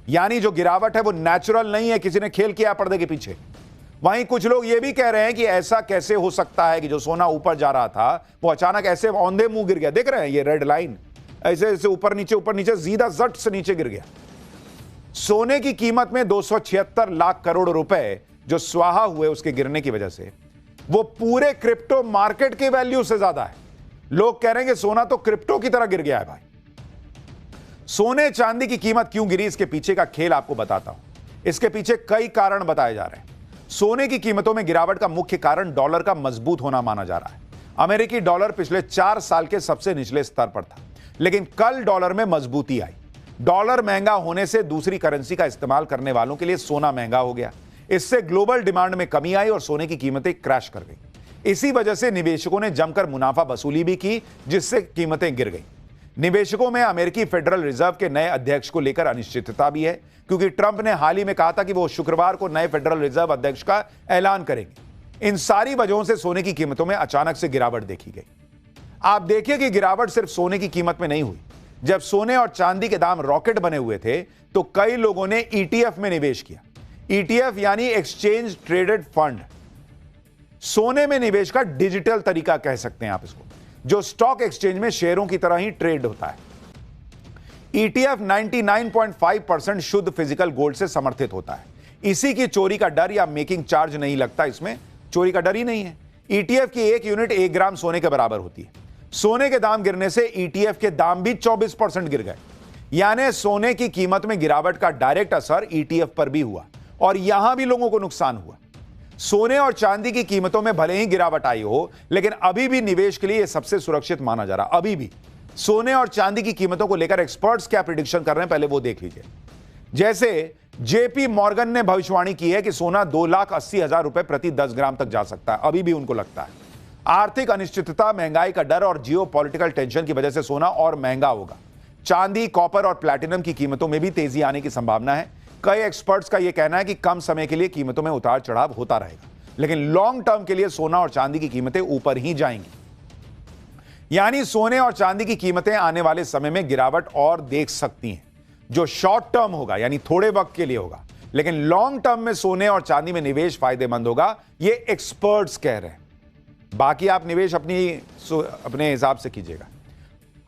यानी जो गिरावट है वो नेचुरल नहीं है, किसी ने खेल किया पर्दे के पीछे। वहीं कुछ लोग ये भी कह रहे हैं कि ऐसा कैसे हो सकता है कि जो सोना ऊपर जा रहा था वो अचानक ऐसे औंधे मुंह गिर गया। देख रहे हैं ये रेड लाइन, ऐसे ऐसे ऊपर नीचे सीधा जट से नीचे गिर गया। सोने की कीमत में 276 लाख करोड़ रुपए जो स्वाहा हुए उसके गिरने की वजह से, वो पूरे क्रिप्टो मार्केट के वैल्यू से ज्यादा है। लोग कह रहे हैं कि सोना तो क्रिप्टो की तरह गिर गया है भाई। सोने चांदी की कीमत क्यों गिरी, इसके पीछे का खेल आपको बताता हूं। इसके पीछे कई कारण बताए जा रहे हैं। सोने की कीमतों में गिरावट का मुख्य कारण डॉलर का मजबूत होना माना जा रहा है। अमेरिकी डॉलर पिछले 4 साल के सबसे निचले स्तर पर था, लेकिन कल डॉलर में मजबूती आई। डॉलर महंगा होने से दूसरी करेंसी का इस्तेमाल करने वालों के लिए सोना महंगा हो गया। इससे ग्लोबल डिमांड में कमी आई और सोने की कीमतें क्रैश कर गई। इसी वजह से निवेशकों ने जमकर मुनाफा वसूली भी की, जिससे कीमतें गिर गई। निवेशकों में अमेरिकी फेडरल रिजर्व के नए अध्यक्ष को लेकर अनिश्चितता भी है, क्योंकि ट्रंप ने हाल ही में कहा था कि वो शुक्रवार को नए फेडरल रिजर्व अध्यक्ष का ऐलान करेंगे। इन सारी वजहों से सोने की कीमतों में अचानक से गिरावट देखी गई। आप देखिए कि गिरावट सिर्फ सोने की कीमत में नहीं हुई। जब सोने और चांदी के दाम रॉकेट बने हुए थे तो कई लोगों ने ईटीएफ में निवेश किया। ईटीएफ यानी एक्सचेंज ट्रेडेड फंड, सोने में निवेश का डिजिटल तरीका कह सकते हैं आप इसको, जो स्टॉक एक्सचेंज में शेयरों की तरह ही ट्रेड होता है। ईटीएफ 99.5% शुद्ध फिजिकल गोल्ड से समर्थित होता है। इसी की चोरी का डर या मेकिंग चार्ज नहीं लगता, इसमें चोरी का डर ही नहीं है। ईटीएफ की एक यूनिट 1 ग्राम सोने के बराबर होती है। सोने के दाम गिरने से ईटीएफ के दाम भी 24% गिर गए। यानी सोने की कीमत में गिरावट का डायरेक्ट असर ईटीएफ पर भी हुआ और यहां भी लोगों को नुकसान हुआ। सोने और चांदी की कीमतों में भले ही गिरावट आई हो, लेकिन अभी भी निवेश के लिए यह सबसे सुरक्षित माना जा रहा। अभी भी सोने और चांदी की कीमतों को लेकर एक्सपर्ट्स क्या प्रिडिक्शन कर रहे हैं, पहले वो देख लीजिए। जैसे जेपी मॉर्गन ने भविष्यवाणी की है कि सोना 2,80,000 रुपए प्रति 10 ग्राम तक जा सकता है। अभी भी उनको लगता है आर्थिक अनिश्चितता, महंगाई का डर और जियोपॉलिटिकल टेंशन की वजह से सोना और महंगा होगा। चांदी, कॉपर और प्लैटिनम की कीमतों में भी तेजी आने की संभावना है। कई एक्सपर्ट्स का यह कहना है कि कम समय के लिए कीमतों में उतार चढ़ाव होता रहेगा, लेकिन लॉन्ग टर्म के लिए सोना और चांदी की कीमतें ऊपर ही जाएंगी। यानी सोने और चांदी की कीमतें आने वाले समय में गिरावट और देख सकती हैं, जो शॉर्ट टर्म होगा यानी थोड़े वक्त के लिए होगा, लेकिन लॉन्ग टर्म में सोने और चांदी में निवेश फायदेमंद होगा, ये एक्सपर्ट्स कह रहे हैं। बाकी आप निवेश अपने हिसाब से कीजिएगा।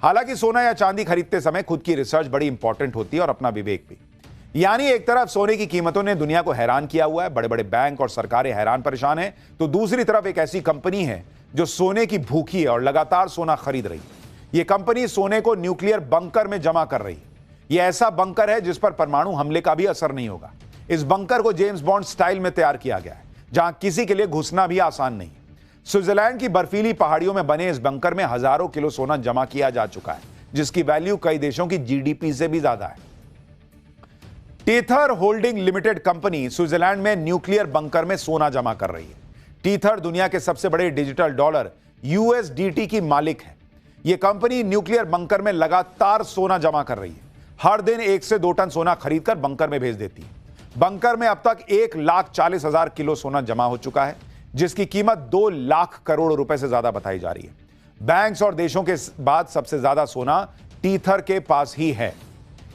हालांकि सोना या चांदी खरीदते समय खुद की रिसर्च बड़ी इंपॉर्टेंट होती है और अपना विवेक भी। यानी एक तरफ सोने की कीमतों ने दुनिया को हैरान किया हुआ है, बड़े बड़े बैंक और सरकारें हैरान परेशान हैं, तो दूसरी तरफ एक ऐसी कंपनी है जो सोने की भूखी है और लगातार सोना खरीद रही है। यह कंपनी सोने को न्यूक्लियर बंकर में जमा कर रही है। यह ऐसा बंकर है जिस पर परमाणु हमले का भी असर नहीं होगा। इस बंकर को जेम्स बॉन्ड स्टाइल में तैयार किया गया है, जहां किसी के लिए घुसना भी आसान नहीं। स्विट्जरलैंड की बर्फीली पहाड़ियों में बने इस बंकर में हजारों किलो सोना जमा किया जा चुका है, जिसकी वैल्यू कई देशों की जीडीपी से भी ज्यादा है। Tether holding limited company Switzerland में न्यूक्लियर बंकर में सोना जमा कर रही है। टीथर दुनिया के सबसे बड़े डिजिटल डॉलर यूएसडीटी की मालिक है। यह कंपनी न्यूक्लियर बंकर में लगातार सोना जमा कर रही है। हर दिन 1 से 2 टन सोना खरीदकर बंकर में भेज देती है। बंकर में अब तक 1,40,000 किलो सोना जमा हो चुका है, जिसकी कीमत 2 लाख करोड़ रुपए से ज्यादा बताई जा रही है। बैंक्स और देशों के बाद सबसे ज्यादा सोना टीथर के पास ही है।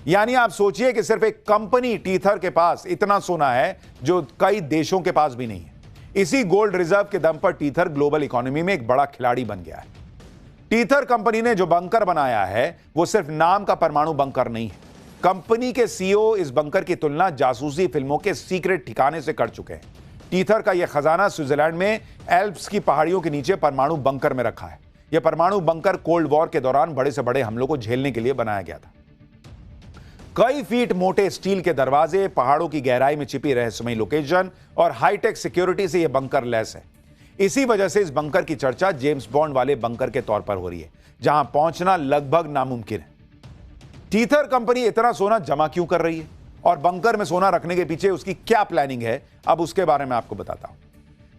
यानी आप सोचिए कि सिर्फ एक कंपनी टीथर के पास इतना सोना है जो कई देशों के पास भी नहीं है। इसी गोल्ड रिजर्व के दम पर टीथर ग्लोबल इकोनॉमी में एक बड़ा खिलाड़ी बन गया है। टीथर कंपनी ने जो बंकर बनाया है वो सिर्फ नाम का परमाणु बंकर नहीं है। कंपनी के सीईओ इस बंकर की तुलना जासूसी फिल्मों के सीक्रेट ठिकाने से कर चुके हैं। टीथर का यह खजाना स्विट्जरलैंड में एल्प्स की पहाड़ियों के नीचे परमाणु बंकर में रखा है। यह परमाणु बंकर कोल्ड वॉर के दौरान बड़े से बड़े हमलों को झेलने के लिए बनाया गया था। कई फीट मोटे स्टील के दरवाजे, पहाड़ों की गहराई में छिपी रहस्यमयी लोकेशन और हाईटेक सिक्योरिटी से यह बंकर लैस है। इसी वजह से इस बंकर की चर्चा जेम्स बॉन्ड वाले बंकर के तौर पर हो रही है, जहां पहुंचना लगभग नामुमकिन है। टीथर कंपनी इतना सोना जमा क्यों कर रही है और बंकर में सोना रखने के पीछे उसकी क्या प्लानिंग है, अब उसके बारे में आपको बताता हूं।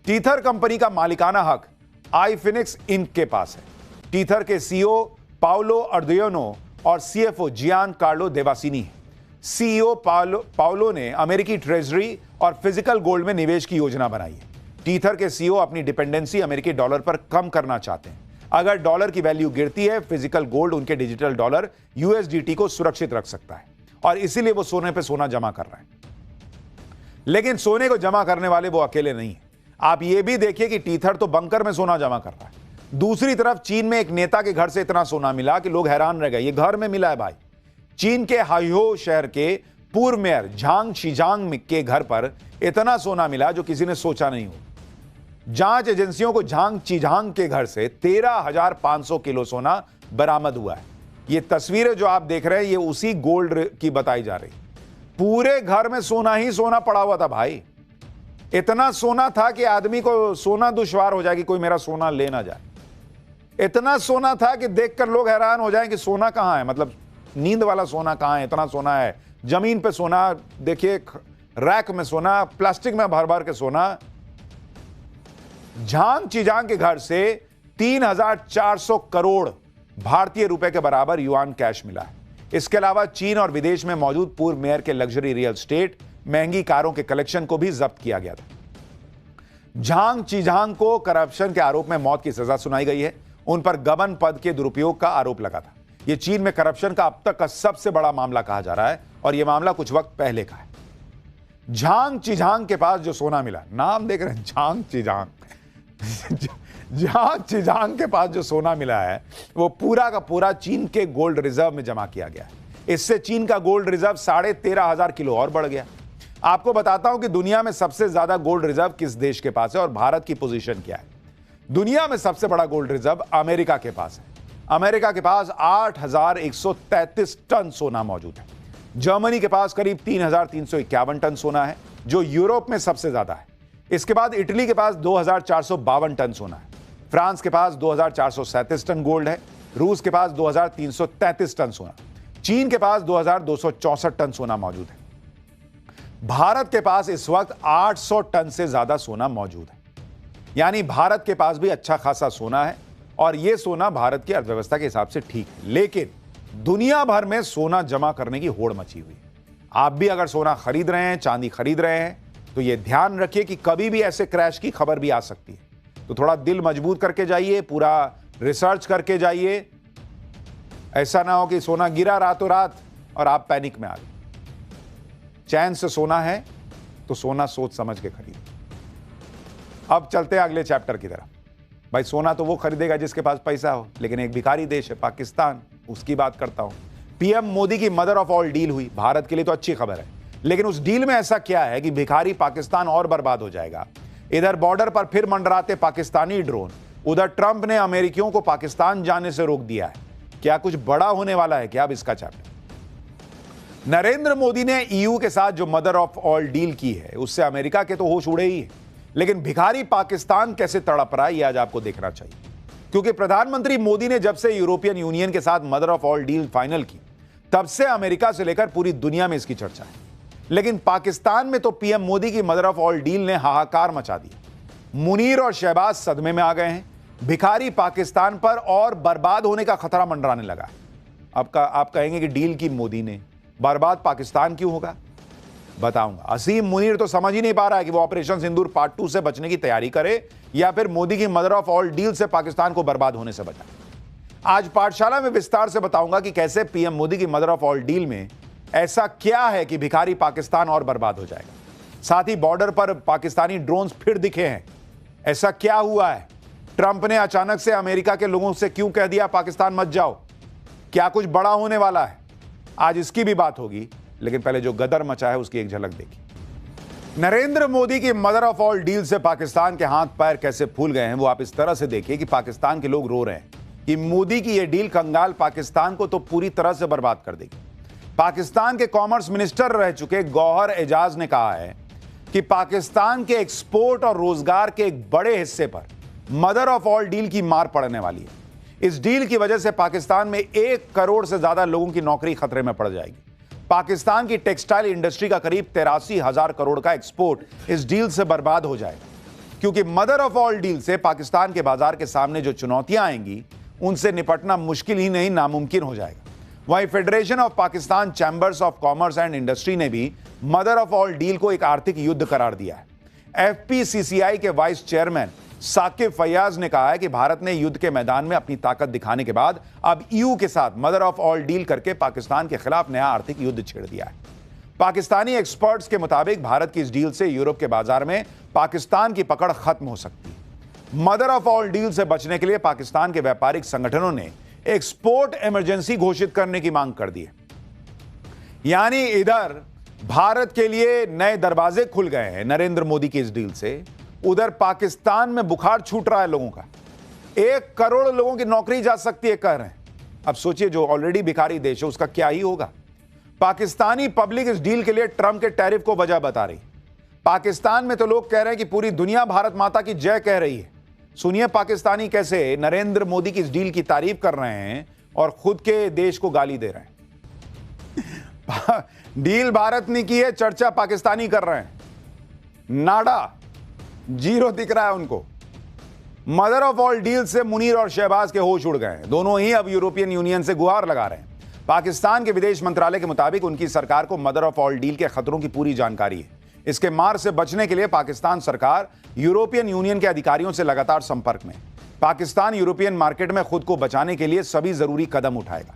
टीथर कंपनी का मालिकाना हक आईफिनिक्स इंक के पास है। टीथर के सीईओ पाउलो अर्दियोनो और सीएफओ जियान कार्लो देवासिनी है। सीईओ पाउलो ने अमेरिकी ट्रेजरी और फिजिकल गोल्ड में निवेश की योजना बनाई है। टीथर के सीईओ अपनी डिपेंडेंसी अमेरिकी डॉलर पर कम करना चाहते हैं। अगर डॉलर की वैल्यू गिरती है, फिजिकल गोल्ड उनके डिजिटल डॉलर यूएसडीटी को सुरक्षित रख सकता है। और इसीलिए वो सोने पे सोना जमा कर रहे हैं। लेकिन सोने को जमा करने वाले वो अकेले नहीं है। आप ये भी देखिए कि टीथर तो बंकर में सोना जमा कर रहा है। दूसरी तरफ चीन में एक नेता के घर से इतना सोना मिला कि लोग हैरान रह गए। ये घर में मिला है भाई। चीन के हाइहो शहर के पूर्व मेयर झांग शीजांग के घर पर इतना सोना मिला जो किसी ने सोचा नहीं हो। जांच एजेंसियों को झांग चीजांग के घर से 13,500 किलो सोना बरामद हुआ है। ये तस्वीरें जो आप देख रहे हैं ये उसी गोल्ड की बताई जा रही। पूरे घर में सोना ही सोना पड़ा हुआ था भाई। इतना सोना था कि आदमी को सोना दुश्वार हो जाए कि कोई मेरा सोना ले ना जाए। इतना सोना था कि देखकर लोग हैरान हो जाएं कि सोना कहां है, मतलब नींद वाला सोना कहां है। इतना सोना है, जमीन पे सोना, देखिए रैक में सोना, प्लास्टिक में भर भर के सोना। झांग चीजांग के घर से 3,400 करोड़ भारतीय रुपए के बराबर युआन कैश मिला है। इसके अलावा चीन और विदेश में मौजूद पूर्व मेयर के लग्जरी रियल एस्टेट, महंगी कारों के कलेक्शन को भी जब्त किया गया था। झांग चीजांग को करप्शन के आरोप में मौत की सजा सुनाई गई है। उन पर गबन पद के दुरुपयोग का आरोप लगा था। यह चीन में करप्शन का अब तक का सबसे बड़ा मामला कहा जा रहा है और यह मामला कुछ वक्त पहले का है। झांग चीजांग के पास जो सोना मिला, नाम देख रहे हैं झांग चीजांग झांग चीजांग के पास जो सोना मिला है वो पूरा का पूरा चीन के गोल्ड रिजर्व में जमा किया गया है। इससे चीन का गोल्ड रिजर्व 13,500 किलो और बढ़ गया। आपको बताता हूं कि दुनिया में सबसे ज्यादा गोल्ड रिजर्व किस देश के पास है और भारत की पोजीशन क्या है। दुनिया में सबसे बड़ा गोल्ड रिजर्व अमेरिका के पास है। अमेरिका के पास 8,133 टन सोना मौजूद है। जर्मनी के पास करीब 3,351 टन सोना है, जो यूरोप में सबसे ज्यादा है। इसके बाद इटली के पास 2,452 टन सोना है। फ्रांस के पास 2,437 टन गोल्ड है। रूस के पास 2,333 टन सोना। चीन के पास 2,264 टन सोना मौजूद है। भारत के पास इस वक्त 800 टन से ज्यादा सोना मौजूद है। यानी भारत के पास भी अच्छा खासा सोना है और यह सोना भारत की अर्थव्यवस्था के हिसाब से ठीक है। लेकिन दुनिया भर में सोना जमा करने की होड़ मची हुई है। आप भी अगर सोना खरीद रहे हैं, चांदी खरीद रहे हैं, तो यह ध्यान रखिए कि कभी भी ऐसे क्रैश की खबर भी आ सकती है। तो थोड़ा दिल मजबूत करके जाइए, पूरा रिसर्च करके जाइए। ऐसा ना हो कि सोना गिरा रातों रात और आप पैनिक में आ गए। चैन से सोना है तो सोना सोच समझ के खरीदे। अब चलते हैं अगले चैप्टर की तरफ। भाई सोना तो वो खरीदेगा जिसके पास पैसा हो, लेकिन एक भिखारी देश है पाकिस्तान, उसकी बात करता हूं। पीएम मोदी की मदर ऑफ ऑल डील हुई। भारत के लिए तो अच्छी खबर है, लेकिन उस डील में ऐसा क्या है कि भिखारी पाकिस्तान और बर्बाद हो जाएगा। इधर बॉर्डर पर फिर मंडराते पाकिस्तानी ड्रोन, उधर ट्रंप ने अमेरिकियों को पाकिस्तान जाने से रोक दिया है। क्या कुछ बड़ा होने वाला है क्या? अब इसका चैप्टर। नरेंद्र मोदी ने ईयू के साथ जो मदर ऑफ ऑल डील की है उससे अमेरिका के तो होश उड़े ही है, लेकिन भिखारी पाकिस्तान कैसे तड़प रहा है ये आज आपको देखना चाहिए। क्योंकि प्रधानमंत्री मोदी ने जब से यूरोपियन यूनियन के साथ mother of all deal final की, तब से अमेरिका से लेकर पूरी दुनिया में इसकी चर्चा है। लेकिन पाकिस्तान में तो पीएम मोदी की मदर ऑफ ऑल डील ने हाहाकार मचा दिया। मुनीर और शहबाज सदमे में आ गए हैं। भिखारी पाकिस्तान पर और बर्बाद होने का खतरा मंडराने लगा है। आप कहेंगे कि डील की मोदी ने, बर्बाद पाकिस्तान क्यों होगा? बताऊंगा। असीम मुनीर तो समझ ही नहीं पा रहा है कि वो ऑपरेशन सिंदूर पार्ट 2 से बचने की तैयारी करे या फिर मोदी की मदर ऑफ ऑल डील से पाकिस्तान को बर्बाद होने से बचाए। आज पाठशाला में विस्तार से बताऊंगा कि कैसे पीएम मोदी की मदर ऑफ ऑल डील में ऐसा क्या है कि भिखारी पाकिस्तान और बर्बाद हो जाएगा। साथ ही बॉर्डर पर पाकिस्तानी ड्रोन्स फिर दिखे हैं। ऐसा क्या हुआ है? ट्रंप ने अचानक से अमेरिका के लोगों से क्यों कह दिया पाकिस्तान मत जाओ? क्या कुछ बड़ा होने वाला है? आज इसकी भी बात होगी, लेकिन पहले जो गदर मचा है उसकी एक झलक देखिए। नरेंद्र मोदी की मदर ऑफ ऑल डील से पाकिस्तान के हाथ पैर कैसे फूल गए हैं वो आप इस तरह से देखिए कि पाकिस्तान के लोग रो रहे हैं कि मोदी की यह डील कंगाल पाकिस्तान को तो पूरी तरह से बर्बाद कर देगी। पाकिस्तान के कॉमर्स मिनिस्टर रह चुके गौहर एजाज ने कहा है कि पाकिस्तान के एक्सपोर्ट और रोजगार के एक बड़े हिस्से पर मदर ऑफ ऑल डील की मार पड़ने वाली है। इस डील की वजह से पाकिस्तान में 1 करोड़ से ज्यादा लोगों की नौकरी खतरे में पड़ जाएगी। पाकिस्तान की टेक्सटाइल इंडस्ट्री का करीब 83,000 करोड़ का एक्सपोर्ट इस डील से बर्बाद हो जाएगा, क्योंकि मदर ऑफ ऑल डील से पाकिस्तान के बाजार के सामने जो चुनौतियां आएंगी उनसे निपटना मुश्किल ही नहीं नामुमकिन हो जाएगा। वहीं federation of Pakistan chambers of commerce and industry ने भी मदर ऑफ ऑल डील को एक आर्थिक युद्ध करार दिया है। एफपीसीसीआई के वाइस चेयरमैन साकिब फैयाज ने कहा है कि भारत ने युद्ध के मैदान में अपनी ताकत दिखाने के बाद अब ईयू के साथ मदर ऑफ ऑल डील करके पाकिस्तान के खिलाफ नया आर्थिक युद्ध छेड़ दिया है। पाकिस्तानी एक्सपर्ट्स के मुताबिक भारत की इस डील से यूरोप के बाजार में पाकिस्तान की पकड़ खत्म हो सकती है। मदर ऑफ ऑल डील से बचने के लिए पाकिस्तान के व्यापारिक संगठनों ने एक्सपोर्ट इमरजेंसी घोषित करने की मांग कर दी है। यानी इधर भारत के लिए नए दरवाजे खुल गए हैं नरेंद्र मोदी की इस डील से, उधर पाकिस्तान में बुखार छूट रहा है लोगों का। 1 करोड़ लोगों की नौकरी जा सकती है कह रहे हैं। अब सोचिए जो ऑलरेडी भिखारी देश है उसका क्या ही होगा। पाकिस्तानी पब्लिक इस डील के लिए ट्रंप के टैरिफ को वजह बता रही। पाकिस्तान में तो लोग कह रहे हैं कि पूरी दुनिया भारत माता की जय कह रही है। सुनिए पाकिस्तानी कैसे नरेंद्र मोदी की इस डील की तारीफ कर रहे हैं और खुद के देश को गाली दे रहे हैं। डील भारत ने की है, चर्चा पाकिस्तानी कर रहे हैं। नाडा जीरो दिख रहा है उनको। मदर ऑफ ऑल डील से मुनीर और शहबाज के होश उड़ गए हैं। दोनों ही अब यूरोपियन यूनियन से गुहार लगा रहे हैं। पाकिस्तान के विदेश मंत्रालय के मुताबिक उनकी सरकार को मदर ऑफ ऑल डील के खतरों की पूरी जानकारी है। इसके मार से बचने के लिए पाकिस्तान सरकार यूरोपियन यूनियन के अधिकारियों से लगातार संपर्क में। पाकिस्तान यूरोपियन मार्केट में खुद को बचाने के लिए सभी जरूरी कदम उठाएगा।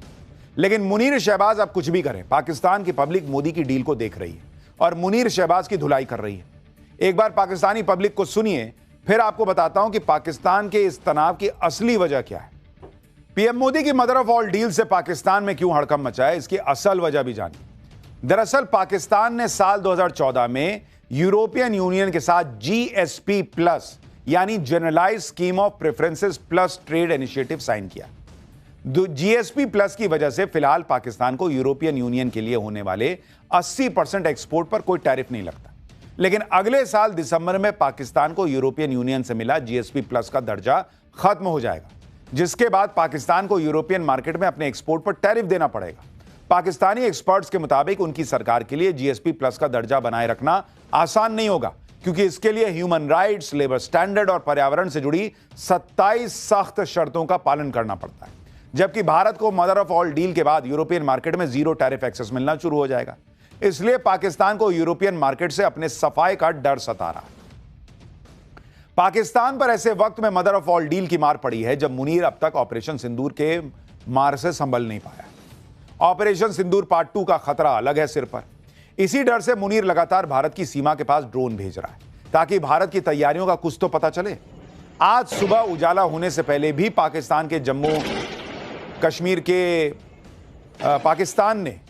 लेकिन मुनीर शहबाज अब कुछ भी करें, पाकिस्तान की पब्लिक मोदी की डील को देख रही है और मुनीर शहबाज की धुलाई कर रही है। एक बार पाकिस्तानी पब्लिक को सुनिए, फिर आपको बताता हूं कि पाकिस्तान के इस तनाव की असली वजह क्या है। पीएम मोदी की मदर ऑफ ऑल डील से पाकिस्तान में क्यों हड़कंप मचा है, इसकी असल वजह भी जानिए। दरअसल पाकिस्तान ने साल 2014 में यूरोपियन यूनियन के साथ जीएसपी प्लस यानी generalise scheme of preferences plus trade initiative sign किया। जीएसपी प्लस की वजह से फिलहाल पाकिस्तान को यूरोपियन यूनियन के लिए होने वाले 80% एक्सपोर्ट पर कोई टैरिफ नहीं लगता। लेकिन अगले साल दिसंबर में पाकिस्तान को यूरोपियन यूनियन से मिला जीएसपी प्लस का दर्जा खत्म हो जाएगा, जिसके बाद पाकिस्तान को यूरोपियन मार्केट में अपने एक्सपोर्ट पर टैरिफ देना पड़ेगा। पाकिस्तानी एक्सपर्ट्स के मुताबिक उनकी सरकार के लिए जीएसपी प्लस का दर्जा बनाए रखना आसान नहीं होगा, क्योंकि इसके लिए ह्यूमन राइट्स, लेबर स्टैंडर्ड और पर्यावरण से जुड़ी 27 सख्त शर्तों का पालन करना पड़ता है। जबकि भारत को मदर ऑफ ऑल डील के बाद यूरोपियन मार्केट में जीरो टैरिफ एक्सेस मिलना शुरू हो जाएगा। इसलिए पाकिस्तान को यूरोपियन मार्केट से अपने सफाई का डर सता रहा है। पाकिस्तान पर ऐसे वक्त में मदर ऑफ ऑल डील की मार पड़ी है जब मुनीर अब तक ऑपरेशन सिंदूर के मार से संभल नहीं पाया। ऑपरेशन सिंदूर पार्ट 2 का खतरा अलग है सिर पर। इसी डर से मुनीर लगातार भारत की सीमा के पास ड्रोन भेज रहा है ताकि भारत की तैयारियों का कुछ तो पता चले। आज सुबह उजाला होने से पहले भी पाकिस्तान ने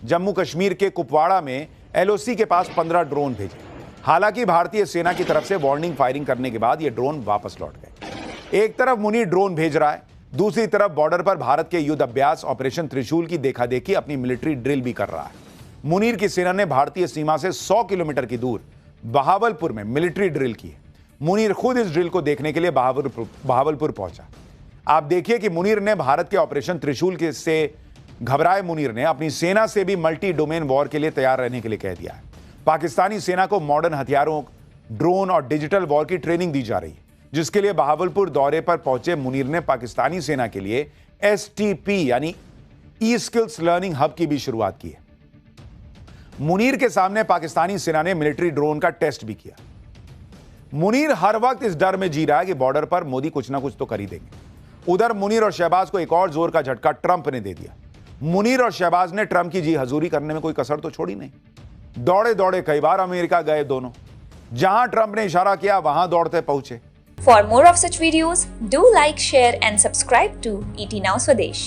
जम्मू कश्मीर के कुपवाड़ा में एलओसी के पास 15 ड्रोन भेजे। हालांकि भारतीय सेना की तरफ से वार्निंग फायरिंग करने के बाद ये ड्रोन वापस लौट गए। एक तरफ मुनीर ड्रोन भेज रहा है, दूसरी तरफ बॉर्डर पर भारत के युद्ध अभ्यास ऑपरेशन त्रिशूल की देखा-देखी अपनी मिलिट्री ड्रिल भी कर रहा है। मुनीर की सेना ने भारतीय सीमा से 100 किलोमीटर की दूर बहावलपुर में मिलिट्री ड्रिल की है। मुनीर खुद इस ड्रिल को देखने के लिए बहावलपुर पहुंचा। आप देखिए कि मुनीर ने भारत के ऑपरेशन त्रिशूल से घबराए मुनीर ने अपनी सेना से भी मल्टी डोमेन वॉर के लिए तैयार रहने के लिए कह दिया है। पाकिस्तानी सेना को मॉडर्न हथियारों, ड्रोन और डिजिटल वॉर की ट्रेनिंग दी जा रही है, जिसके लिए बहावलपुर दौरे पर पहुंचे मुनीर ने पाकिस्तानी सेना के लिए एसटीपी यानी ई स्किल्स लर्निंग हब की भी शुरुआत की है। मुनीर के सामने पाकिस्तानी सेना ने मिलिट्री ड्रोन का टेस्ट भी किया। मुनीर हर वक्त इस डर में जी रहा है कि बॉर्डर पर मोदी कुछ ना कुछ तो कर ही देंगे। उधर मुनीर और शहबाज को एक और जोर का झटका ट्रंप ने दे दिया। मुनीर और शहबाज ने ट्रंप की जी हजूरी करने में कोई कसर तो छोड़ी नहीं। दौड़े दौड़े कई बार अमेरिका गए दोनों। जहां ट्रंप ने इशारा किया वहां दौड़ते पहुंचे। For more of such videos, do like, share and subscribe to ET Now Swadesh.